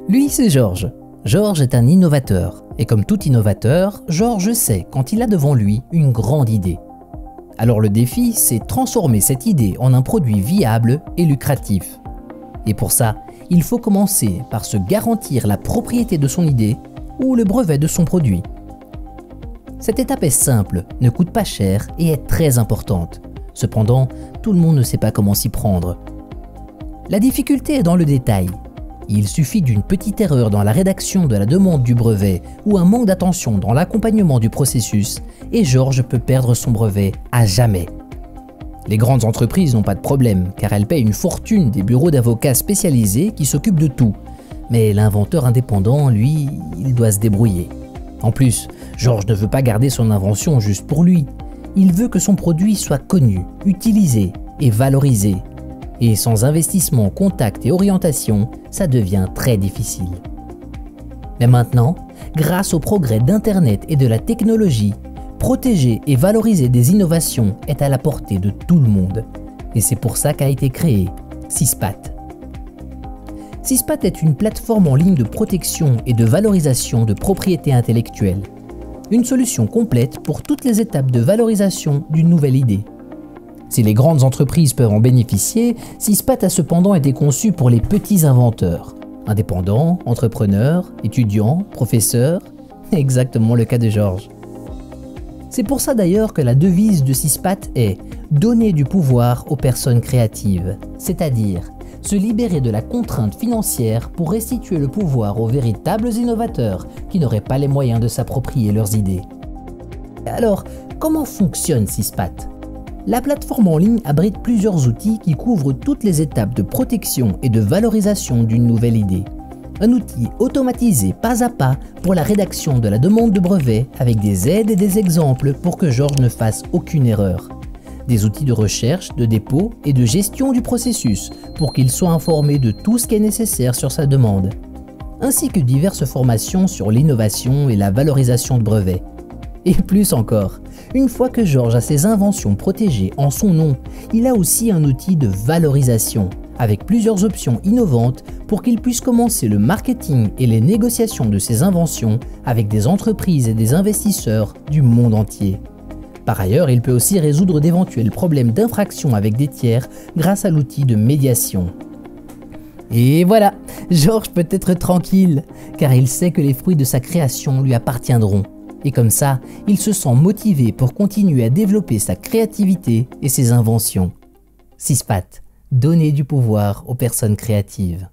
Lui, c'est Georges. Georges est un innovateur, et comme tout innovateur, Georges sait quand il a devant lui une grande idée. Alors le défi, c'est transformer cette idée en un produit viable et lucratif. Et pour ça, il faut commencer par se garantir la propriété de son idée ou le brevet de son produit. Cette étape est simple, ne coûte pas cher et est très importante. Cependant, tout le monde ne sait pas comment s'y prendre. La difficulté est dans le détail. Il suffit d'une petite erreur dans la rédaction de la demande du brevet ou un manque d'attention dans l'accompagnement du processus et Georges peut perdre son brevet à jamais. Les grandes entreprises n'ont pas de problème car elles payent une fortune des bureaux d'avocats spécialisés qui s'occupent de tout. Mais l'inventeur indépendant, lui, il doit se débrouiller. En plus, Georges ne veut pas garder son invention juste pour lui. Il veut que son produit soit connu, utilisé et valorisé. Et sans investissement, contact et orientation, ça devient très difficile. Mais maintenant, grâce au progrès d'Internet et de la technologie, protéger et valoriser des innovations est à la portée de tout le monde. Et c'est pour ça qu'a été créé Syspat. Syspat est une plateforme en ligne de protection et de valorisation de propriété intellectuelle. Une solution complète pour toutes les étapes de valorisation d'une nouvelle idée. Si les grandes entreprises peuvent en bénéficier, Syspat a cependant été conçu pour les petits inventeurs. Indépendants, entrepreneurs, étudiants, professeurs, exactement le cas de Georges. C'est pour ça d'ailleurs que la devise de Syspat est « donner du pouvoir aux personnes créatives », c'est-à-dire se libérer de la contrainte financière pour restituer le pouvoir aux véritables innovateurs qui n'auraient pas les moyens de s'approprier leurs idées. Alors, comment fonctionne Syspat ? La plateforme en ligne abrite plusieurs outils qui couvrent toutes les étapes de protection et de valorisation d'une nouvelle idée. Un outil automatisé pas à pas pour la rédaction de la demande de brevet avec des aides et des exemples pour que Georges ne fasse aucune erreur. Des outils de recherche, de dépôt et de gestion du processus pour qu'il soit informé de tout ce qui est nécessaire sur sa demande. Ainsi que diverses formations sur l'innovation et la valorisation de brevets. Et plus encore, une fois que Georges a ses inventions protégées en son nom, il a aussi un outil de valorisation, avec plusieurs options innovantes pour qu'il puisse commencer le marketing et les négociations de ses inventions avec des entreprises et des investisseurs du monde entier. Par ailleurs, il peut aussi résoudre d'éventuels problèmes d'infraction avec des tiers grâce à l'outil de médiation. Et voilà, Georges peut être tranquille, car il sait que les fruits de sa création lui appartiendront. Et comme ça, il se sent motivé pour continuer à développer sa créativité et ses inventions. Syspat, donner du pouvoir aux personnes créatives.